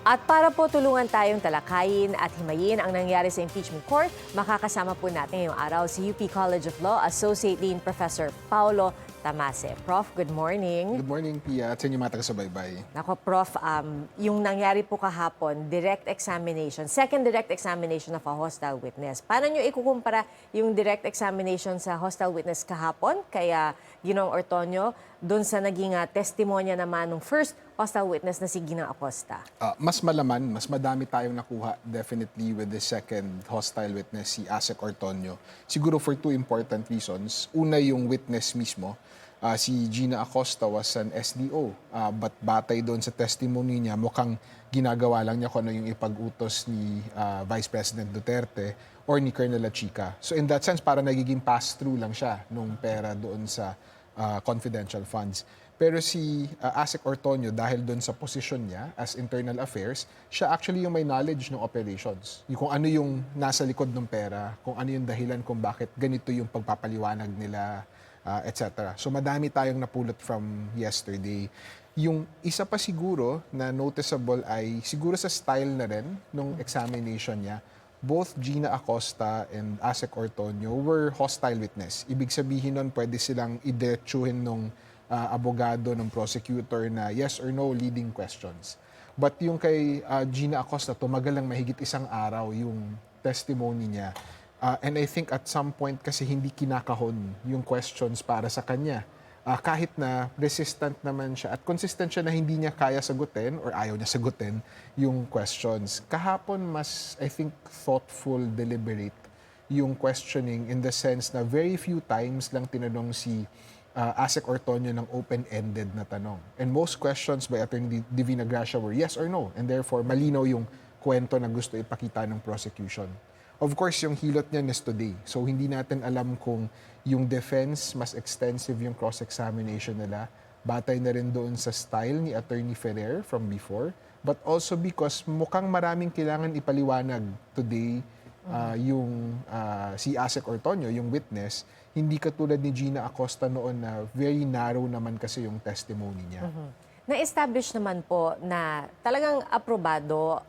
At para po tulungan tayong talakayin at himayin ang nangyari sa impeachment court, makakasama po natin ngayong araw si UP College of Law Associate Dean Professor Paulo Tamase. Prof, good morning. Good morning, Pia, at sa inyo mga taga-subaybay. Nako, Prof, yung nangyari po kahapon, direct examination, second direct examination of a hostile witness. Paano nyo ikukumpara yung direct examination sa hostile witness kahapon, kaya Ginoong Ortonio, doon sa naging testimonya naman ng first hostile witness na si Ginang Acosta? Mas malaman, mas madami tayong nakuha definitely with the second hostile witness, si Asek Ortonio. Siguro for two important reasons. Una, yung witness mismo. Si Gina Acosta was an SDO, but batay doon sa testimony niya, mukhang ginagawa lang niya kung ano yung ipag-utos ni Vice President Duterte or ni Colonel Chica. So in that sense, para nagiging pass-through lang siya nung pera doon sa confidential funds. Pero si Asek Ortonio, dahil doon sa posisyon niya as internal affairs, siya actually yung may knowledge ng operations. Yung kung ano yung nasa likod ng pera, kung ano yung dahilan kung bakit ganito yung pagpapaliwanag nila, etc. So madami tayong napulot from yesterday. Yung isa pa siguro na noticeable ay siguro sa style na rin nung examination niya. Both Gina Acosta and Asek Ortonio were hostile witness. Ibig sabihin nun, pwede silang idiretsuhin nung abogado ng prosecutor na yes or no leading questions. But yung kay Gina Acosta, tumagal lang mahigit isang araw yung testimony niya. And I think at some point kasi hindi kinakahon yung questions para sa kanya. Kahit na resistant naman siya at consistent siya na hindi niya kaya sagutin or ayaw niya sagutin yung questions. Kahapon mas, I think, thoughtful, deliberate yung questioning in the sense na very few times lang tinanong si Asek Ortonio ng open-ended na tanong. And most questions by Attorney Divina Gracia were yes or no. And therefore, malinaw yung kwento na gusto ipakita ng prosecution. Of course, yung hilot niyan is today. So, hindi natin alam kung yung defense, mas extensive yung cross-examination nila. Batay na rin doon sa style ni Attorney Ferrer from before. But also because mukhang maraming kailangan ipaliwanag today yung si Asek Ortonio, yung witness, hindi katulad ni Gina Acosta noon na very narrow naman kasi yung testimony niya. Na-establish naman po na talagang aprobado,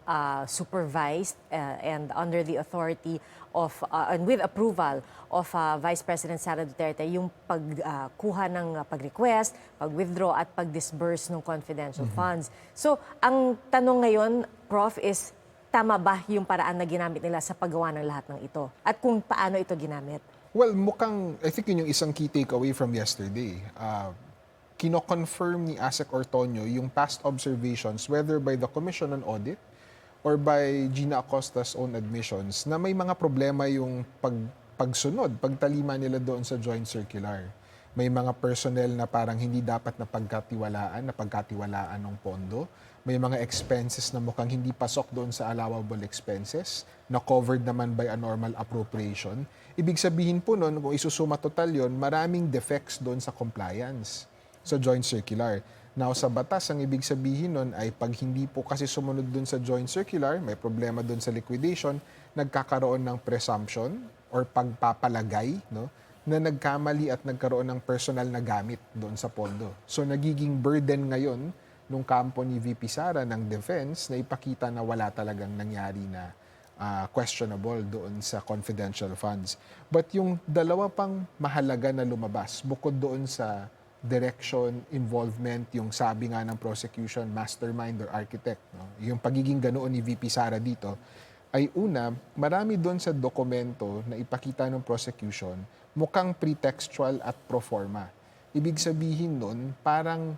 supervised, and under the authority of, and with approval of Vice President Sara Duterte, yung pagkuha ng pag-request, pag-withdraw at pag-disburse ng confidential funds. So, ang tanong ngayon, Prof, is tama ba yung paraan na ginamit nila sa paggawa ng lahat ng ito? At kung paano ito ginamit? Well, mukhang, I think yun yung isang key takeaway from yesterday. Kino-confirm ni Asek Ortonio yung past observations, whether by the Commission on Audit or by Gina Acosta's own admissions, na may mga problema yung pagsunod, pagtalima nila doon sa joint circular. May mga personnel na parang hindi dapat na pagkatiwalaan ng pondo. May mga expenses na mukhang hindi pasok doon sa allowable expenses, na covered naman by a normal appropriation. Ibig sabihin po nun, kung isusuma total yon, maraming defects doon sa compliance sa joint circular. Now, sa batas, ang ibig sabihin nun ay pag hindi po kasi sumunod dun sa joint circular, may problema dun sa liquidation, nagkakaroon ng presumption or pagpapalagay, no, na nagkamali at nagkaroon ng personal na gamit doon sa pondo. So, nagiging burden ngayon nung kampo ni VP Sara ng defense na ipakita na wala talagang nangyari na questionable doon sa confidential funds. But yung dalawa pang mahalaga na lumabas, bukod doon sa direction, involvement, yung sabi nga ng prosecution, mastermind or architect. No? Yung pagiging ganoon ni VP Sara dito, ay una, marami doon sa dokumento na ipakita ng prosecution, mukhang pretextual at pro forma. Ibig sabihin nun, parang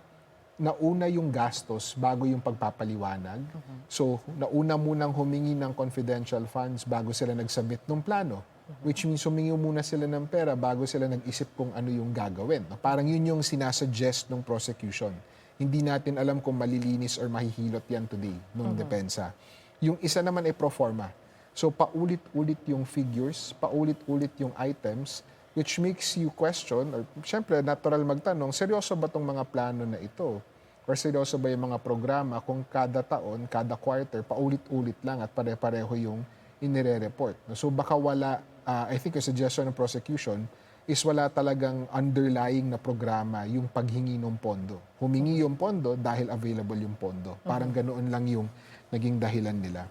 nauna yung gastos bago yung pagpapaliwanag. So, nauna munang humingi ng confidential funds bago sila nagsubmit ng plano. Which means humingi muna sila ng pera bago sila nag-isip kung ano yung gagawin. Parang yun yung sinasuggest ng prosecution. Hindi natin alam kung malilinis or mahihilot yan today nung depensa. Yung isa naman ay pro forma. So paulit-ulit yung figures, paulit-ulit yung items, which makes you question, or syempre natural magtanong, seryoso ba tong mga plano na ito? Or seryoso ba yung mga programa kung kada taon, kada quarter, paulit-ulit lang at pare-pareho yung inire-report. So baka wala, I think yung suggestion ng prosecution is wala talagang underlying na programa yung paghingi ng pondo. Humingi yung pondo dahil available yung pondo. Parang ganoon lang yung naging dahilan nila.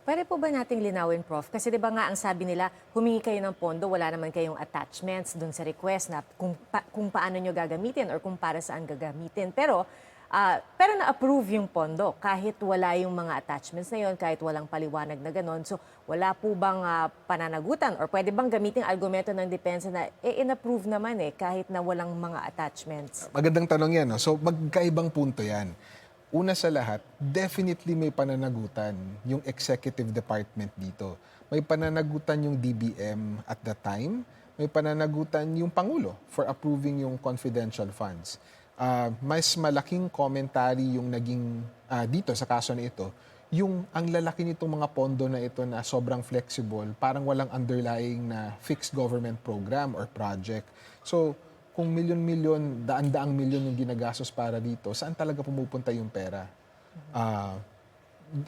Pwede po ba nating linawin, Prof? Kasi di ba nga ang sabi nila, humingi kayo ng pondo, wala naman kayong attachments dun sa request na kung paano nyo gagamitin or kung para saan gagamitin. Pero na-approve yung pondo kahit wala yung mga attachments na yon, kahit walang paliwanag na ganon. So wala po bang pananagutan or pwede bang gamitin argumento ng depensa na in-approve naman kahit na walang mga attachments? Magandang tanong yan. No? So magkaibang punto yan. Una sa lahat, definitely may pananagutan yung executive department dito. May pananagutan yung DBM at the time, may pananagutan yung Pangulo for approving yung confidential funds. Mas malaking commentary yung naging dito sa kaso na ito, yung ang lalaki nitong mga pondo na ito na sobrang flexible, parang walang underlying na fixed government program or project. So, kung milyon-milyon, daan-daang milyon yung ginagastos para dito, saan talaga pumupunta yung pera?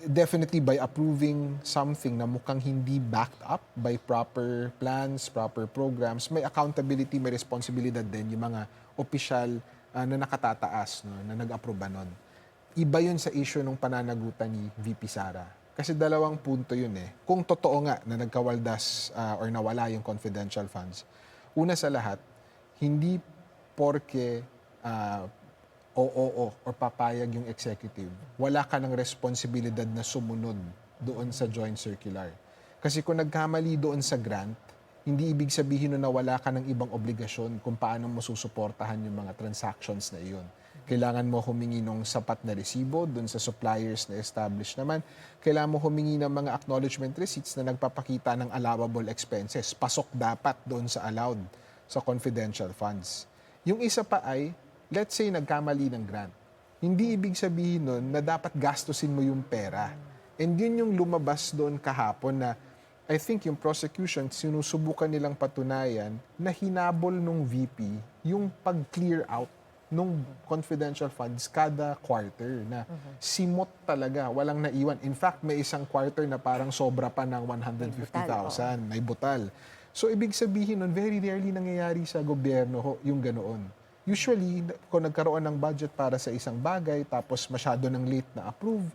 Definitely by approving something na mukhang hindi backed up by proper plans, proper programs, may accountability, may responsibilidad din yung mga opisyal na nakatataas, no, na nag-aproba nun. Iba yun sa issue ng pananagutan ni VP Sara. Kasi dalawang punto yun Kung totoo nga na nagkawaldas or nawala yung confidential funds, una sa lahat, hindi porke oo or papayag yung executive, wala ka ng responsibilidad na sumunod doon sa joint circular. Kasi kung nagkamali doon sa grant, hindi ibig sabihin na wala ka ng ibang obligasyon kung paano mo susuportahan yung mga transactions na iyon. Kailangan mo humingi ng sapat na resibo doon sa suppliers na established naman. Kailangan mo humingi ng mga acknowledgement receipts na nagpapakita ng allowable expenses. Pasok dapat doon sa allowed sa confidential funds. Yung isa pa ay, let's say nagkamali ng grant. Hindi ibig sabihin nun na dapat gastusin mo yung pera. And yun yung lumabas doon kahapon na I think yung prosecution, sinusubukan nilang patunayan na hinabol nung VP yung pag-clear out nung confidential funds kada quarter na simot talaga, walang naiwan. In fact, may isang quarter na parang sobra pa ng 150,000, may butal. So, ibig sabihin nun, very rarely nangyayari sa gobyerno yung ganoon. Usually, kung nagkaroon ng budget para sa isang bagay, tapos masyado ng late na approve,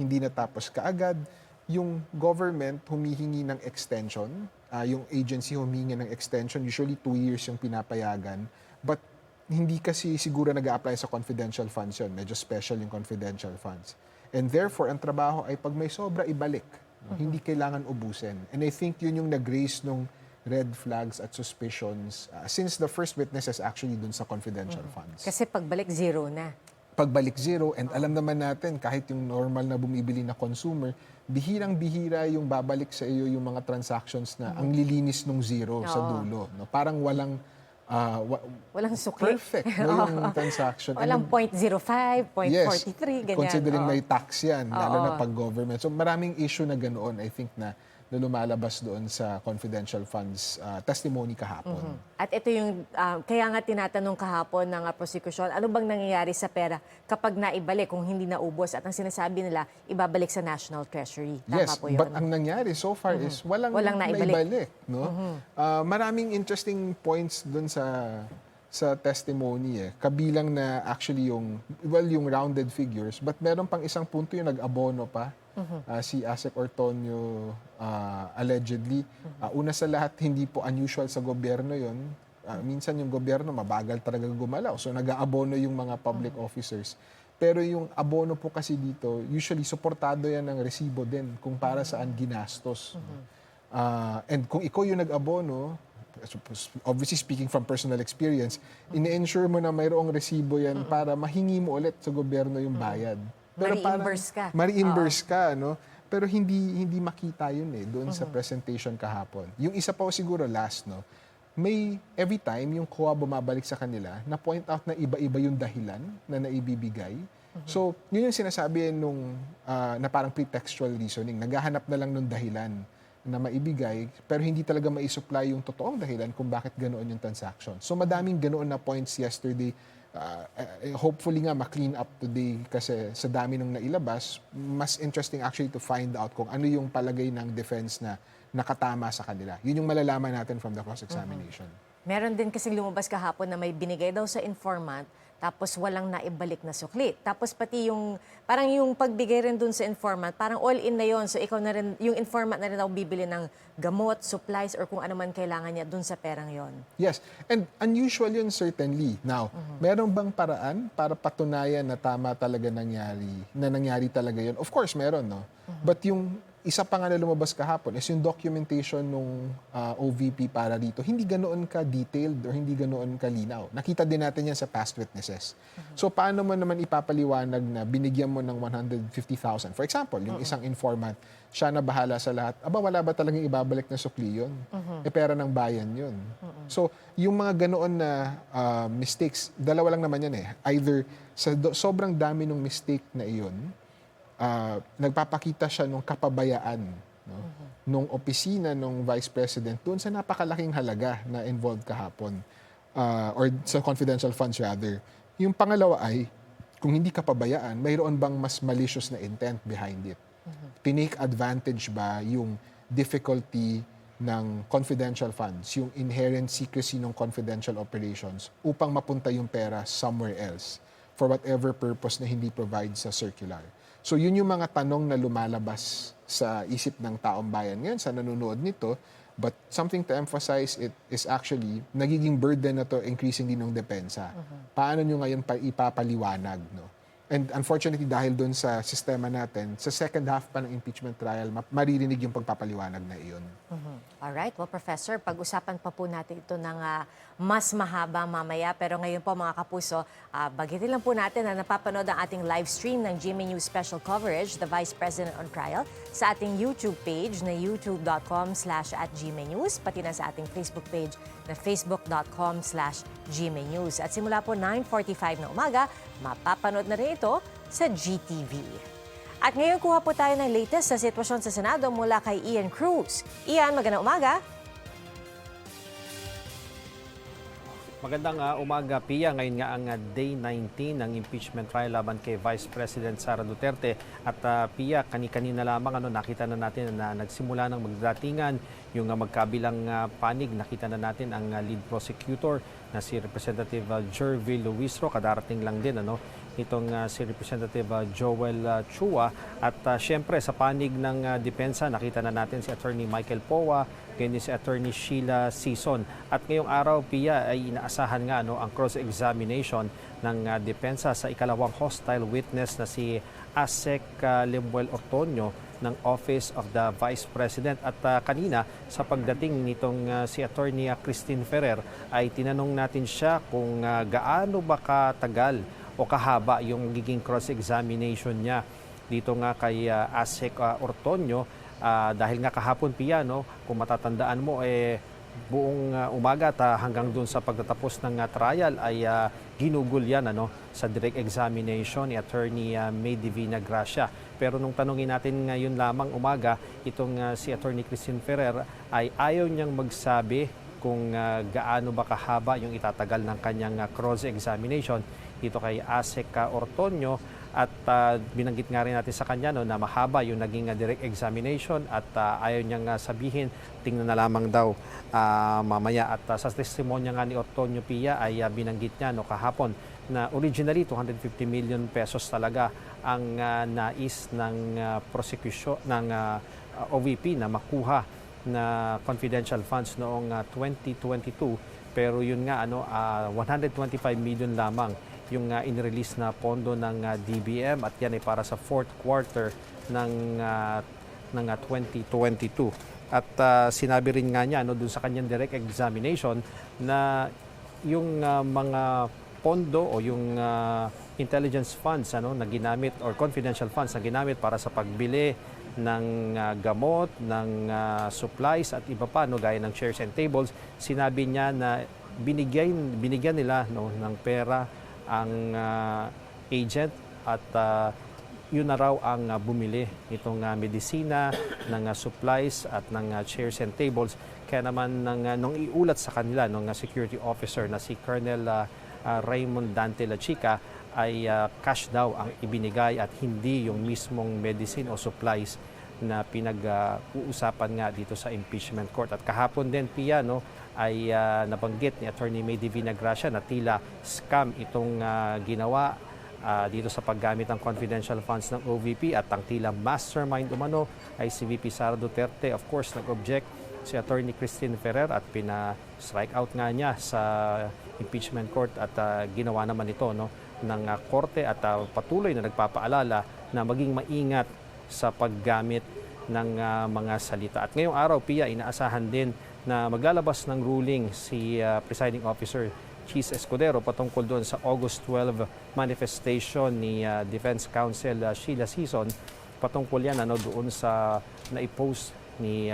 hindi natapos kaagad, yung government humihingi ng extension, yung agency humihingi ng extension, usually 2 years yung pinapayagan, but hindi kasi siguro nag-a-apply sa confidential funds yun. Medyo special yung confidential funds. And therefore, ang trabaho ay pag may sobra, ibalik. Hindi kailangan ubusin. And I think yun yung nag-raise nung red flags at suspicions since the first witnesses actually dun sa confidential funds. Kasi pagbalik, zero na. Pagbalik zero, and alam naman natin, kahit yung normal na bumibili na consumer, bihirang-bihira yung babalik sa iyo yung mga transactions na ang lilinis nung zero sa dulo. No? Parang walang walang sukli. perfect no, yung transaction. Walang 0.05, 0.43, ganyan. Considering may tax yan, lalo na pag government. So maraming issue na ganoon, I think na lumalabas doon sa confidential funds testimony kahapon. At ito yung, kaya nga tinatanong kahapon ng prosecution, ano bang nangyayari sa pera kapag naibalik, kung hindi naubos, at ang sinasabi nila, ibabalik sa National Treasury. Tama Yes, po yun. but ang nangyari so far is walang naibalik. No? Maraming interesting points doon sa testimony kabilang na actually yung rounded figures, but meron pang isang punto yung nag-abono pa. Si Asek Ortonio allegedly. Una sa lahat, hindi po unusual sa gobyerno yon. Minsan yung gobyerno mabagal talaga gumalaw. So nag-aabono yung mga public officers. Pero yung abono po kasi dito, usually suportado yan ng resibo din kung para saan ginastos. And kung ikaw yung nag-abono, obviously speaking from personal experience, ini-ensure mo na mayroong resibo yan para mahingi mo ulit sa gobyerno yung bayad. Pero Ma-reimburse ka. Ma-reimburse ka, no? Pero hindi makita yun doon sa presentation kahapon. Yung isa pa siguro last, no? May every time yung COA bumabalik sa kanila, na point out na iba-iba yung dahilan na naibibigay. So, yun yung sinasabi nung na parang pretextual reasoning. Naghahanap na lang nung dahilan na maibigay, pero hindi talaga mai-supply yung totoong dahilan kung bakit ganoon yung transaction. So, madaming ganoon na points yesterday. Hopefully nga ma-clean up today kasi sa dami nung nailabas, mas interesting actually to find out kung ano yung palagay ng defense na nakatama sa kanila. Yun yung malalaman natin from the cross-examination. Meron din kasing lumabas kahapon na may binigay daw sa informant tapos walang naibalik na sukli. Tapos pati yung, parang yung pagbigay rin dun sa informant, parang all-in na yon. So ikaw na rin, yung informant na rin daw bibili ng gamot, supplies, or kung ano man kailangan niya dun sa perang yon. Yes, and unusual yun certainly. Now, meron bang paraan para patunayan na tama talaga nangyari talaga yun? Of course, meron, no? But yung isa pa nga na lumabas kahapon is yung documentation nung OVP para dito. Hindi ganoon ka-detailed or hindi ganoon ka-linaw. Nakita din natin yan sa past witnesses. So, paano mo naman ipapaliwanag na binigyan mo ng 150,000? For example, yung isang informant, siya na bahala sa lahat. Aba, wala ba talagang ibabalik na sukli yun? Pera ng bayan yun. So, yung mga ganoon na mistakes, dalawa lang naman yan eh. Either sa sobrang dami ng mistake na iyon, nagpapakita siya ng kapabayaan, no? Nung opisina ng Vice President doon sa napakalaking halaga na involved kahapon, or sa confidential funds rather. Yung pangalawa ay, kung hindi kapabayaan, mayroon bang mas malicious na intent behind it? Tinake advantage ba yung difficulty ng confidential funds, yung inherent secrecy ng confidential operations upang mapunta yung pera somewhere else for whatever purpose na hindi provide sa circular? So yun yung mga tanong na lumalabas sa isip ng taong bayan ngayon, sa nanonood nito. But something to emphasize, it is actually, nagiging burden na to increasingly ng depensa. Paano nyo ngayon ipapaliwanag? No? And unfortunately, dahil doon sa sistema natin, sa second half pa ng impeachment trial, maririnig yung pagpapaliwanag na iyon. Alright, well Professor, pag-usapan pa po natin ito ng mas mahaba mamaya. Pero ngayon po mga kapuso, bagitin lang po natin na napapanood ang ating live stream ng GMA News Special Coverage, The Vice President on Trial, sa ating YouTube page na youtube.com/@gmanews, pati na sa ating Facebook page na facebook.com/gmanews. At simula po 9:45 na umaga, mapapanood na rin ito sa GTV. At ngayon kuha po tayo ng latest sa sitwasyon sa Senado mula kay Ian Cruz. Ian, magandang umaga. Magandang umaga, Pia. Ngayon nga ang day 19 ng impeachment trial laban kay Vice President Sara Duterte. At Pia, kani-kanina lamang nakita na natin na nagsimula ng magdatingan yung magkabilang panig. Nakita na natin ang lead prosecutor na si Representative Jervil Luisro. Kadarating lang din itong si Representative Joel Chua. At syempre sa panig ng depensa, nakita na natin si Attorney Michael Powa, ganyan si Attorney Sheila Sison. At ngayong araw, Pia, ay inaasahan nga ang cross-examination ng depensa sa ikalawang hostile witness na si Asek Lemuel Ortonio ng Office of the Vice President. At kanina, sa pagdating nitong si Attorney Christine Ferrer, ay tinanong natin siya kung gaano ba katagal o kahaba yung giging cross-examination niya dito nga kay Asek Ortonio. Dahil nga kahapon, Pia, kung matatandaan mo, buong umaga at hanggang doon sa pagtatapos ng trial ay ginugol yan sa direct examination ni Attorney May Divina Gracia. Pero nung tanungin natin ngayon lamang umaga, itong si Attorney Christine Ferrer ay ayaw niyang magsabi kung gaano ba kahaba yung itatagal ng kanyang cross-examination dito kay Asek Ortonio. At binanggit nga rin natin sa kanya na mahaba yung naging direct examination at ayaw niyang sabihin, tingnan na lamang daw mamaya. At sa testimonya nga ni Ortonio, Pia, ay binanggit niya kahapon na originally 250 million pesos talaga ang nais ng prosecution ng OVP na makuha na confidential funds noong 2022. Pero yun nga 125 million lamang yung inirelease na pondo ng DBM at yan ay para sa fourth quarter ng 2022. At sinabi rin nga niya dun sa kanyang direct examination na yung mga pondo o yung intelligence funds na ginamit or confidential funds na ginamit para sa pagbili ng gamot, ng supplies at iba pa gaya ng chairs and tables, sinabi niya na binigyan nila ng pera ang agent at yun na raw ang bumili nitong medisina, ng supplies at ng chairs and tables. Kaya naman nung iulat sa kanila ng security officer na si Colonel Raymond Dante La Chica ay cash daw ang ibinigay at hindi yung mismong medicine o supplies na pinag-uusapan nga dito sa impeachment court. At kahapon din, Pia, no, ay nabanggit ni Attorney May Divina Gracia na tila scam itong ginawa dito sa paggamit ng confidential funds ng OVP at ang tila mastermind umano ay si VP Sara Duterte. Of course, nag-object si Attorney Christine Ferrer at pina-strike out nga niya sa impeachment court at ginawa naman ito, no, ng korte at patuloy na nagpapaalala na maging maingat sa paggamit ng mga salita. At ngayong araw, Pia, inaasahan din na maglalabas ng ruling si Presiding Officer Cheese Escudero patungkol doon sa August 12 manifestation ni Defense Counsel Sheila Sison. Patungkol yan doon sa naipost ni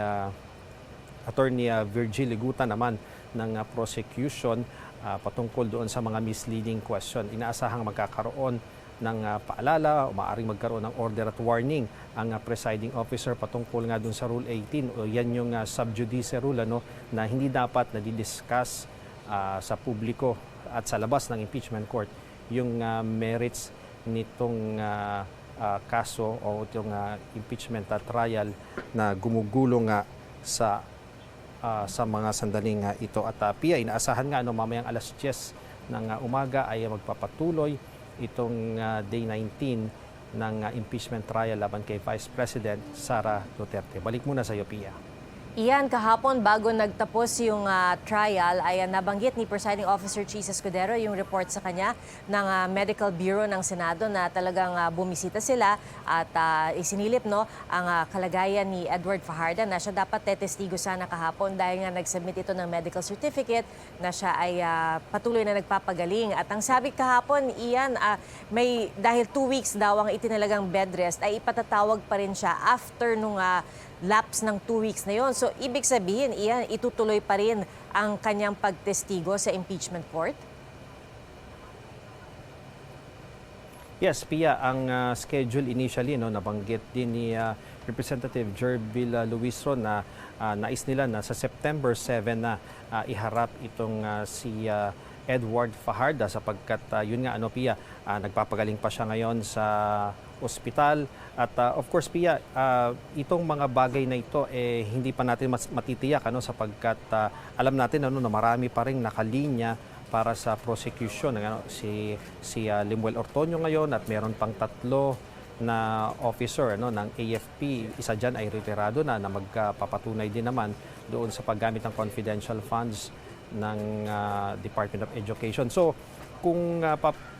Attorney Virgil Liguta naman ng prosecution patungkol doon sa mga misleading question. Inaasahang magkakaroon ng paalala o maaaring magkaroon ng order at warning ang presiding officer patungkol nga doon sa Rule 18 o yan yung sub judice rule na hindi dapat nadidiscuss sa publiko at sa labas ng impeachment court yung merits nitong kaso o itong impeachment trial na gumugulong sa mga sandaling ito. At Pia, inaasahan nga mamayang alas 10 ng umaga ay magpapatuloy itong day 19 ng impeachment trial laban kay Vice President Sara Duterte. Balik muna sa iyo, Pia. Iyan, kahapon bago nagtapos yung trial ay nabanggit ni Presiding Officer Cheese Escudero yung report sa kanya ng Medical Bureau ng Senado na talagang bumisita sila at isinilip ang kalagayan ni Edward Fajardo na siya dapat tetestigo sana kahapon dahil nga nag-submit ito ng medical certificate na siya ay patuloy na nagpapagaling. At ang sabi kahapon, Iyan, may dahil 2 weeks daw ang itinalagang bed rest ay ipatatawag pa rin siya after nung lapse ng 2 weeks na yon. So, ibig sabihin, Iyan, itutuloy pa rin ang kanyang pagtestigo sa impeachment court? Yes, Pia, ang schedule initially, nabanggit din ni Representative Jerbil Luisro na nais nila na sa September 7 na iharap itong si Edward Fajardo sapagkat yun nga, Pia, nagpapagaling pa siya ngayon sa ospital. At of course, Pia, itong mga bagay na ito hindi pa natin matitiyak sapagkat alam natin na marami pa ring nakalinya para sa prosecution. Si Lemuel Ortoño ngayon at meron pang 3 na officer ng AFP. Isa dyan ay retirado na magpapatunay din naman doon sa paggamit ng confidential funds ng Department of Education. So, kung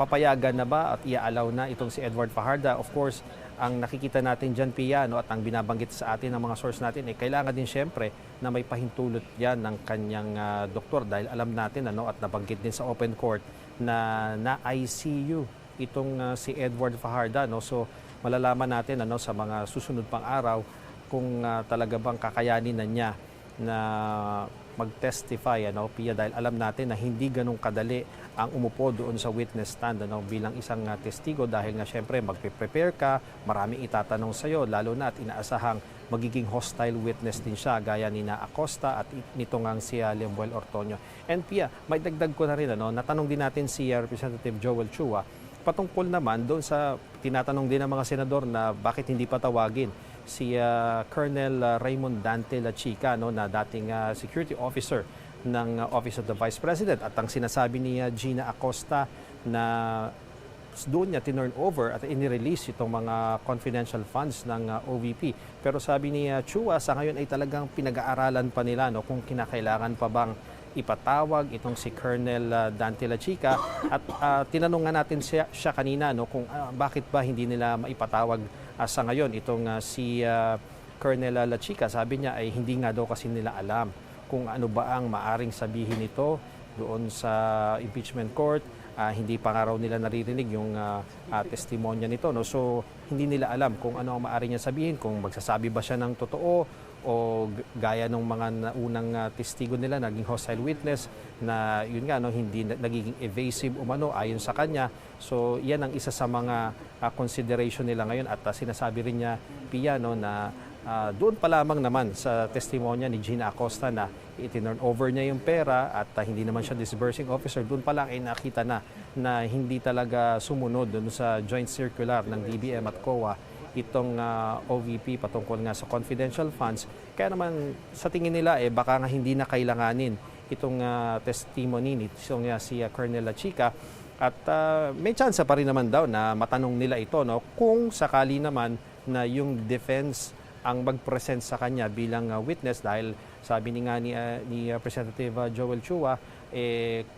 papayagan na ba at iaalaw na itong si Edward Fajardo, of course, ang nakikita natin dyan, Pia, at ang binabanggit sa atin ng mga source natin, kailangan din siyempre na may pahintulot yan ng kanyang doktor dahil alam natin at nabanggit din sa open court na ICU itong si Edward Fajardo. So, malalaman natin sa mga susunod pang araw kung talaga bang kakayanin na niya na mag-testify, Pia, dahil alam natin na hindi ganun kadali ang umupo doon sa witness stand bilang isang testigo dahil nga syempre magpe-prepare ka, maraming itatanong sa iyo, lalo na at inaasahang magiging hostile witness din siya gaya ni Na Acosta at nito ngang si Lemuel Ortoño. And Pia, may dagdag ko na rin, natanong din natin si Representative Joel Chua patungkol naman doon sa tinatanong din ng mga senador na bakit hindi patawagin si Colonel Raymond Dante La Chica na dating security officer ng Office of the Vice President at ang sinasabi ni Gina Acosta na doon niya tinurn over at inirelease itong mga confidential funds ng OVP. Pero sabi ni Chua, sa ngayon ay talagang pinag-aaralan pa nila kung kinakailangan pa bang ipatawag itong si Colonel Dante La Chica at tinanong nga natin siya kanina kung bakit ba hindi nila maipatawag sa ngayon itong si Colonel La Chica. Sabi niya ay hindi nga daw kasi nila alam kung ano ba ang maaring sabihin nito doon sa impeachment court. Hindi pa nga raw nila naririnig yung testimonya nito. So, hindi nila alam kung ano ang maaari niya sabihin, kung magsasabi ba siya ng totoo o gaya ng mga unang testigo nila, naging hostile witness na yun nga, hindi nagiging evasive umano ayon sa kanya. So, yan ang isa sa mga consideration nila ngayon at sinasabi rin niya, Pia, na doon pa lamang naman sa testimonya ni Gina Acosta na itinurn over niya yung pera at hindi naman siya disbursing officer, doon pa lang ay nakita na hindi talaga sumunod doon sa joint circular ng DBM at COA itong OVP patungkol nga sa confidential funds. Kaya naman sa tingin nila baka nga hindi na kailanganin itong testimony nitong si Colonel Lachica. At may chance pa rin naman daw na matanong nila ito, no, kung sakali naman na yung defense ang mag-present sa kanya bilang witness, dahil sabi ni Representative Joel Chua,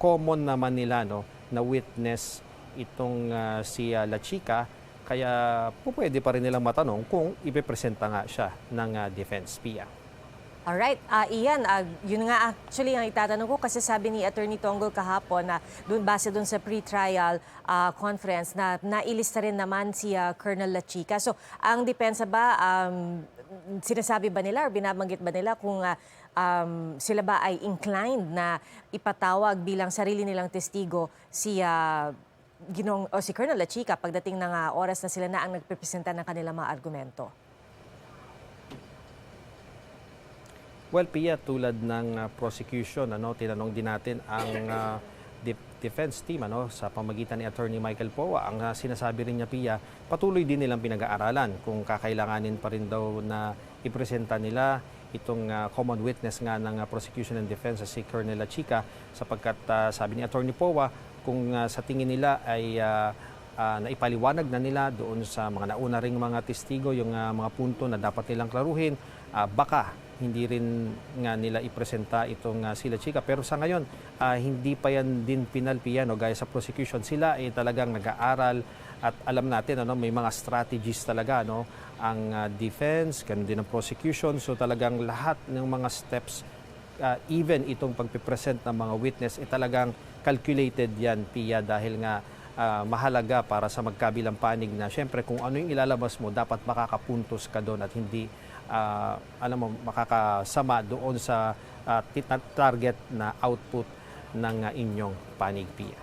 common naman nila, no, na witness itong si Lachica, kaya pwede pa rin nilang matanong kung ipipresenta nga siya ng defense, Pia. Alright, Ian, yun nga actually ang itatanong ko kasi sabi ni Attorney Tonggol kahapon na base dun sa pre-trial conference na nailista rin naman si Colonel Lachica. So, ang depensa ba, sinasabi ba nila or binabanggit ba nila kung sila ba ay inclined na ipatawag bilang sarili nilang testigo si si Colonel Lachica pagdating ng oras na sila na ang nagpipresenta ng kanilang mga argumento? Well, Pia, tulad ng prosecution, tinanong din natin ang defense team sa pamagitan ni Attorney Michael Powa. Ang sinasabi rin niya, Pia, patuloy din nilang pinag-aaralan kung kakailanganin pa rin daw na ipresenta nila itong common witness nga ng prosecution and defense si Colonel Lachica, sapagkat sabi ni Attorney Powa, kung sa tingin nila ay naipaliwanag na nila doon sa mga nauna ring mga testigo yung mga punto na dapat nilang klaruhin, baka hindi rin nga nila ipresenta itong si Lachica. Pero sa ngayon, hindi pa yan din pinalpiyan, gaya sa prosecution. Sila talagang nag-aaral at alam natin may mga strategies talaga ang defense, ganun din ang prosecution. So talagang lahat ng mga steps, even itong pagpipresent ng mga witness, talagang calculated yan, Pia, dahil nga mahalaga para sa magkabilang panig na syempre kung ano yung ilalabas mo, dapat makakapuntos ka doon at hindi makakasama doon sa target na output ng inyong panig, Pia.